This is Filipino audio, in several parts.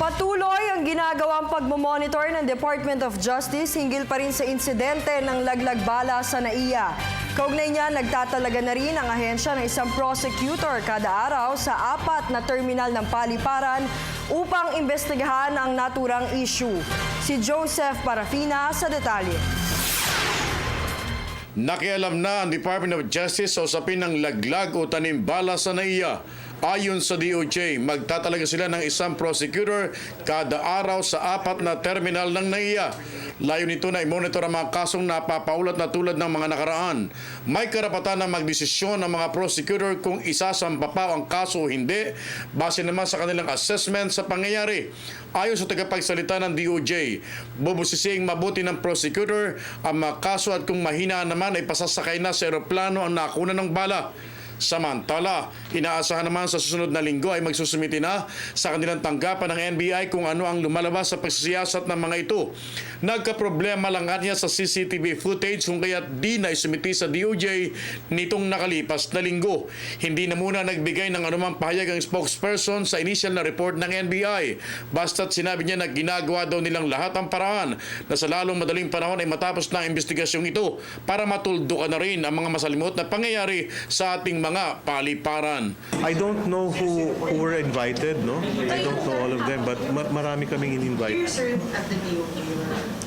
Patuloy ang ginagawang pagmomonitor ng Department of Justice hinggil pa rin sa insidente ng laglag bala sa NAIA. Kaugnay niya, nagtatalaga na rin ang ahensya ng isang prosecutor kada araw sa 4 na terminal ng paliparan upang imbestigahan ang naturang issue. Si Joseph Parafina sa detalye. Nakialam na ang Department of Justice sa usapin ng laglag o tanimbala sa NAIA. Ayon sa DOJ, magtatalaga sila ng isang prosecutor kada araw sa 4 na terminal ng NAIA. Layo nito na i-monitor ang mga kasong napapaulat na tulad ng mga nakaraan. May karapatan na magdesisyon ang mga prosecutor kung isasampa pa ang kaso o hindi, base naman sa kanilang assessment sa pangyayari. Ayon sa tagapagsalita ng DOJ, bubusising mabuti ng prosecutor ang mga kaso at kung mahina naman ay pasasakay na sa eroplano ang nakuna ng bala. Samantala, inaasahan naman sa susunod na linggo ay magsusumiti na sa kanilang tanggapan ng NBI kung ano ang lumalabas sa pagsisiyasat ng mga ito. Nagkaproblema lang niya sa CCTV footage kung kaya di na isumiti sa DOJ nitong nakalipas na linggo. Hindi na muna nagbigay ng anumang pahayag ang spokesperson sa initial na report ng NBI. Basta't sinabi niya na ginagawa daw nilang lahat ang paraan na sa lalong madaling panahon ay matapos na ang investigasyong ito para matuldukan na rin ang mga masalimot na pangyayari sa ating mga paliparan. I don't know who were invited, no? I don't know all of them, but marami kaming in-invite.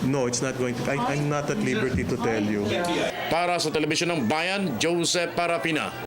No, it's not going to. I'm not at liberty to tell you. Para sa Telebisyon ng Bayan, Joseph Parafina.